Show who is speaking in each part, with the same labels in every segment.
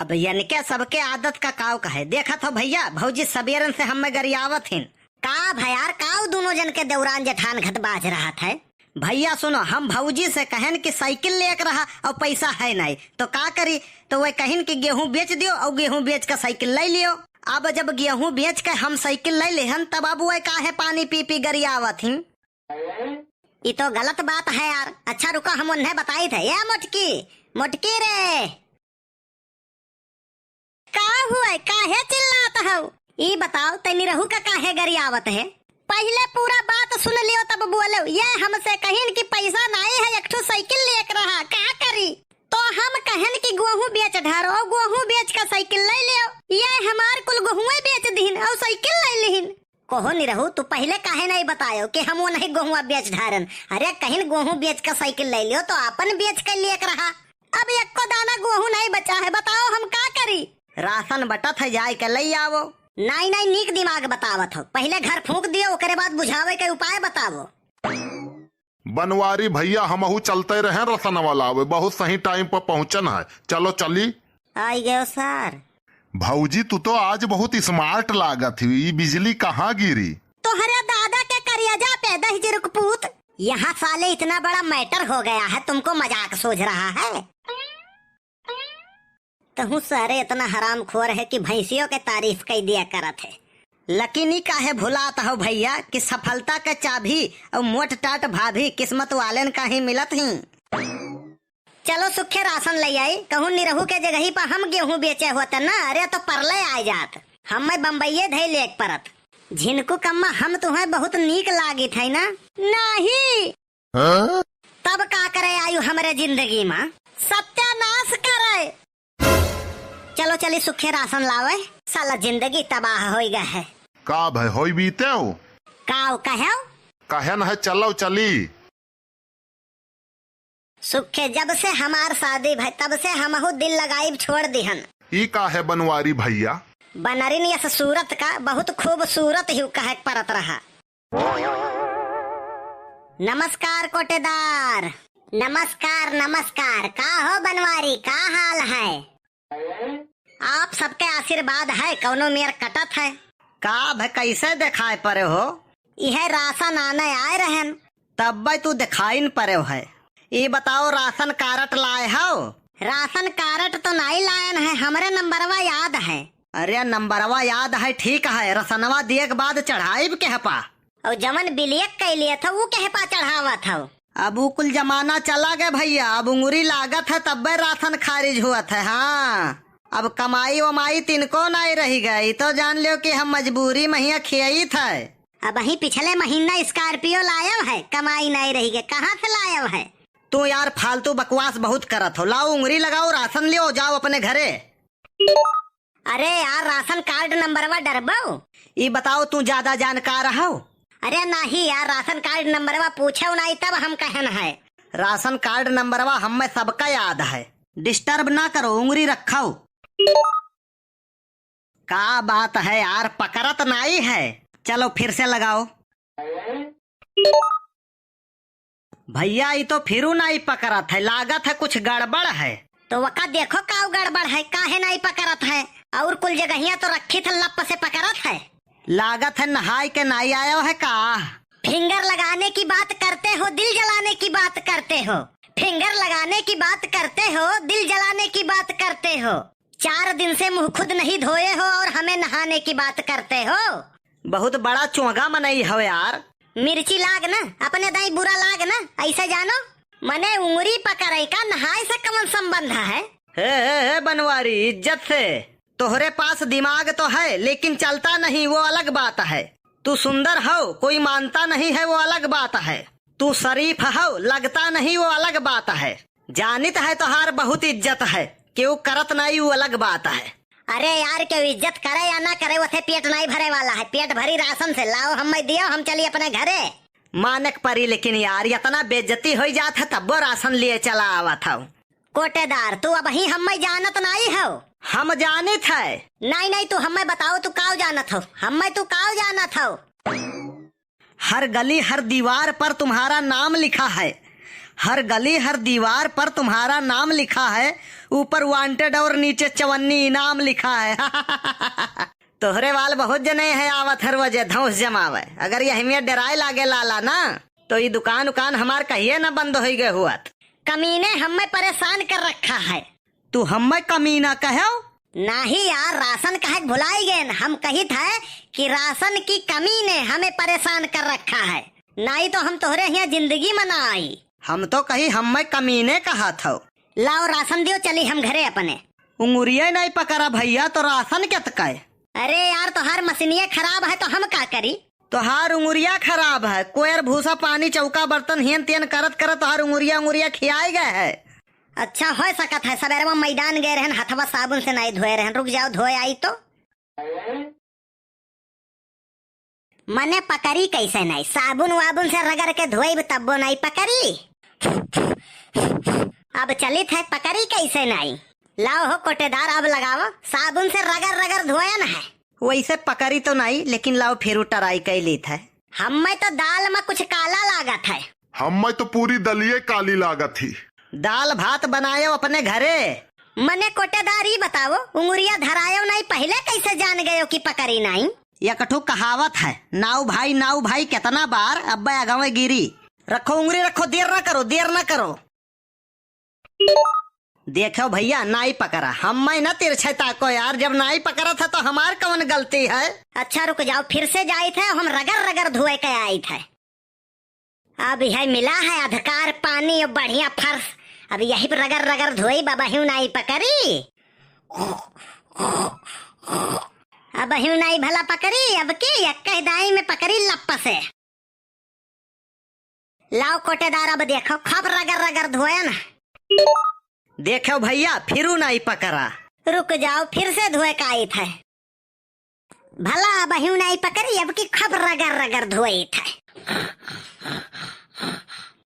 Speaker 1: अब यनिके सबके आदत का काव कहे। देखा तो भैया भौजी सबेरन से हमें गरियावत हिन। का भयार काव दोनों जन के देवरान जेठान घट बाज रहा था। भैया सुनो, हम भौजी से कहन कि साइकिल लेकर रहा और पैसा है नहीं तो का करी, तो वह कहन कि गेहूं बेच दियो और गेहूं बेच कर साइकिल ले लियो। अब जब गेहूं बेच के हम साइकिल ले लेहन तब अब वह काहे पानी पी पी गरियावत हिन। ये तो गलत बात है यार। अच्छा रुको, हम उन्हें बताई थे। ये मोटकी मोटकी रे, का हुआ, काहे चिल्लात हो? ये बताओ तनी रहू का काहे गरियावत है? पहले पूरा बात सुन लियो तब बोलो। ये हमसे कहिन कि पैसा नहीं है, एक ठो साइकिल लेकर रहा, क्या करी? तो हम कहन कि गेहूं बेच ढारो, गेहूं बेच का साइकिल ले लियो। ये हमार कुल गेहूं बेच दीन और साइकिल ले लिहिन। कहो नहीं रहू, तू पहले काहे नहीं बतायो कि हम वो नहीं गेहूं बेच ढारन। अरे कहिन गेहूं बेच का साइकिल ले लियो तो अपन बेच कर लेकर रहा। अब एक को दाना गेहूं नहीं बचा है, बताओ हम क्या करी? राशन बटत है, जाए के ले आवो। नहीं नहीं, नीक दिमाग बतावत हो। पहले घर फूंक दियो, ओकरे बाद बुझावे के उपाय बतावो।
Speaker 2: बनवारी भैया हमहू चलते रहे रसन वाला, बहुत सही टाइम पर पहुँचन है। चलो चली।
Speaker 1: आई गयो सर।
Speaker 2: भौजी तू तो आज बहुत स्मार्ट लागत हुई, बिजली कहाँ गिरी?
Speaker 1: तोहरे दादा के करियाजा पे दहिजरुक पूत। यहाँ साले इतना बड़ा मैटर हो गया है, तुमको मजाक सोच रहा है? कहूँ सारे इतना हराम खोर है कि भैंसियों के तारीफ कई दिया करत है। लकीनी काहे भुलात हो भैया कि सफलता के चाबी और मोट टाट भाभी किस्मत वाले का ही मिलत ही। चलो सुखे राशन ले आई। कहूँ निरहू के जगह पर हम गेहूं बेचे होते ना, अरे तो परले आ जात। हम बम्बई धै लेक परत। झिनकू कम्मा हम तुम्हें बहुत नीक लागी थे ना? नहीं तब का करे आयु हमरे जिंदगी में सत्यानाश करे। चलो चली सुखे राशन लावे, साला जिंदगी तबाह हो गया है।
Speaker 2: का भाई होई बीते हो?
Speaker 1: काव कहो
Speaker 2: कहे न है, चलो चली।
Speaker 1: सुखे जब से हमार शादी भाई तब से हमहू दिल लगाई छोड़ दिहन।
Speaker 2: ई का है बनवारी भैया?
Speaker 1: बनरिन यस सूरत का बहुत खूबसूरत ही कहे परत रहा। नमस्कार कोटेदार। नमस्कार नमस्कार। का हो बनवारी, का हाल है? आप सबके आशीर्वाद है, कौनो मेर कटत है। का भाई कैसे दिखाई पड़े हो? यह राशन आने आए रहन तब भाई तू दिखाई न पड़े हो है। ये बताओ राशन कार्ड लाए हो? राशन कार्ड तो नहीं लायन है, हमारे नंबरवा याद है। अरे नंबरवा याद है ठीक है, रसनवा दिए के बाद चढ़ाई के हपा और जमन बिलियक के लिए था वो के हपा चढ़ावा था। अब वो कुल जमाना चला गया भैया, अब उंगली लागत है तब राशन खारिज हुआ था। हाँ अब कमाई वमाई तिनको नहीं रही गई, तो जान लो कि हम मजबूरी में ही खियाई था। अब ही पिछले महीना स्कॉर्पियो लाया है, कमाई नहीं रही गई, कहाँ से लाया है? तू यार फालतू बकवास बहुत करत हो। लाओ उंगली लगाओ, राशन लियो, जाओ अपने घरे। अरे यार राशन कार्ड नंबरवा डरबो? ये बताओ तू ज्यादा जानकार हो? अरे नहीं यार, राशन कार्ड नंबरवा पूछो नहीं तब हम कहन है। राशन कार्ड नंबरवा हमें सबका याद है, डिस्टर्ब ना करो, उंगली रखो। का बात है यार, पकड़त नहीं है। चलो फिर से लगाओ। भैया ये तो फिरू नहीं पकड़त है, लागत है कुछ गड़बड़ है। तो वका देखो का गड़बड़ है, काहे नहीं पकड़त है? और कुल जगहिया तो रखी थे लप से पकड़त है। लागत है नहाई के नहीं आया है का? फिंगर लगाने की बात करते हो, दिल जलाने की बात करते हो। फिंगर लगाने की बात करते हो, दिल जलाने की बात करते हो। 4 दिन से मुंह खुद नहीं धोए हो और हमें नहाने की बात करते हो। बहुत बड़ा चोंगा मनई हो यार। मिर्ची लाग ना, अपने दाई बुरा लाग ना, ऐसे जानो। मने उंगली पकड़े का नहाए से कौन संबंध है? हे बनवारी, इज्जत से। तोहरे पास दिमाग तो है लेकिन चलता नहीं, वो अलग बात है। तू सुंदर हो, कोई मानता नहीं है, वो अलग बात है। तू शरीफ हो, लगता नहीं, वो अलग बात है। जानित है तोहार बहुत इज्जत है, क्यों करत नहीं, वो अलग बात है। अरे यार क्यों इज्जत करे या ना करे, वैसे पेट नहीं भरे वाला है। पेट भरी राशन से लाओ, हम दियो, हम चलिए अपने घरे। मानक परी लेकिन यार इतना बेइज्जती हो जात है तब राशन लिए चला आवा था। कोटेदार तू अब ही हम जानत नहीं हो? हम जानित है। नहीं नहीं तू हमें बताओ, तू काव जानत हो? हमें तू काव जानत हो? हर गली हर दीवार पर तुम्हारा नाम लिखा है, हर गली हर दीवार पर तुम्हारा नाम लिखा है, ऊपर वांटेड और नीचे 54 इनाम लिखा है। तोहरे वाल बहुत जने है आवत हर वजह धौस जमावे। अगर ये हमें डराए लागे लाला ना तो ये दुकान उकान हमार कहिए न बंद हो गए हुआ। कमीने हमें परेशान कर रखा है। तू हमें कमीना कहो? नहीं यार, राशन कहे भुलाई गए। हम कही था कि राशन की कमी ने हमें परेशान कर रखा है, नहीं तो हम तोहरे यहाँ जिंदगी मनाई। हम तो कही हमें कमीने कहा था। लाओ राशन दियो, चली हम घरे अपने। उंगुरिया नहीं पकड़ा भैया तो राशन क्या तकाए? अरे यार तोहार मशीनिया खराब है तो हम क्या करी? तोहार उंगुरिया खराब है, कोयर भूसा पानी चौका बर्तन हियन तियन करत करत तोहार उंगुरिया खियाए गए है। अच्छा हो सकत है, सवेरे में मैदान गए रहन, हथवा साबुन से नहीं धोए रहन। रुक जाओ, धोए आई तो। मने पकड़ी कैसे नहीं? साबुन वाबुन से रगड़ के धोई तब वो नहीं पकड़ी। अब चली थे, पकड़ी कैसे नहीं? लाओ हो कोटेदार, अब लगाओ। साबुन से रगड़ रगड़ धोया न है। वैसे पकड़ी तो नहीं, लेकिन लाओ फिर ट्राई कर ली थे। हमें तो दाल में कुछ काला लागत है।
Speaker 2: हमें तो पूरी दलिये काली लागत थी।
Speaker 1: दाल भात बनाए अपने घरे। मने कोटेदार ही बताओ, उंगुरिया धरायो नहीं, पहले कैसे जान गयो कि पकड़ी नहीं? यह कठू कहावत है, नाव भाई कितना बार अब्बा अगवे गिरी। रखो उंगली रखो, देर न करो। देखो भैया नाई पकड़ा, हम न तिरछे ताको यार, जब नाई पकड़ा था तो हमार कौन गलती है? अच्छा रुक जाओ, फिर से जाई थे, हम रगड़ रगड़ धोए के आई थे। अब यह मिला है अधिकार पानी और बढ़िया फर्श, अब यही पर रगड़ रगड़ धोई, बाबा हूँ नाई पकड़ी। अब हूँ नाई भला पकड़ी, अब की एक दाई में पकड़ी लप्पा से। लाओ कोटेदार, अब देखो खब रगड़ रगड़ धोया ना। देखो भैया फिरू नहीं पकड़ा। रुक जाओ, फिर से धोए का आई थे। भला बहू नहीं पकड़ी, अब की खब रगड़ रगड़ धोई थे।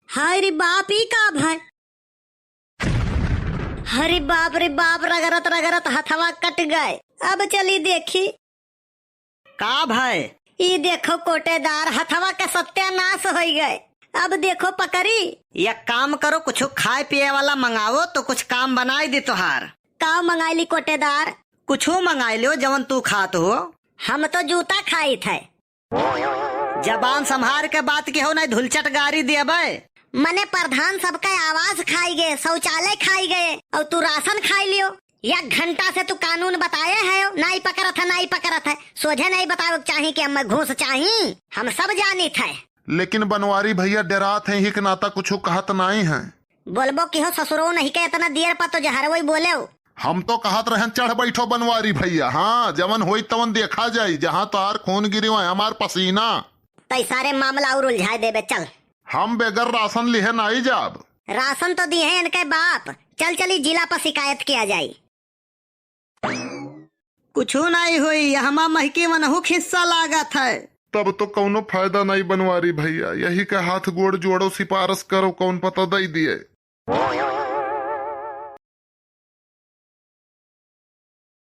Speaker 1: हाय रे बाप ही का भाई, हरे बाप रे बाप, रगड़त रगड़त हथवा कट गए। अब चली देखी का भाई, ये देखो कोटेदार, हथवा का सत्यानाश हो गए। अब देखो पकड़ी। एक काम करो, कुछ खाए पिए वाला मंगाओ तो कुछ काम बनाई दी तोहार। का मंगाई ली कोटेदार? कुछ मंगाई लो जवन तू खात हो। हम तो जूता खाई थे। जबान संभार के बात के हो, नहीं धुलचट गारी देबे। मने प्रधान सबका आवाज खाई गए, शौचालय खाई गए, और तू राशन खाई लियो। 1 घंटा से तू कानून बताए है, नहीं पकड़ा था, सोझे नहीं बताओ चाहिए कि हमें घूस चाहिए, हम सब जानी थे।
Speaker 2: लेकिन बनवारी भैया डरात है, ही के नाता कुछ कहत नहीं है।
Speaker 1: बोलबो कि हो ससुरो नहीं के इतना देर पर तो जहर वही बोले हो।
Speaker 2: हम तो कहत रहन चढ़ बैठो बनवारी भैया, हाँ जवन होई तवन देखा जाई, जहाँ तार खून गिरी हुआ हमार पसीना।
Speaker 1: तई सारे मामला और उलझाए देबे, चल।
Speaker 2: हम बेगर राशन लिहे नहीं जाब।
Speaker 1: राशन तो दिए है इनके बाप, चली जिला पर शिकायत किया जाये। कुछ नहीं हुई, हमा महकी मनहु हिस्सा लागत है।
Speaker 2: तब तो कौनो फायदा नहीं बनवारी भैया, यही का हाथ गोड़ जोड़ो, सिफारिश करो, कौन पता दे दिए।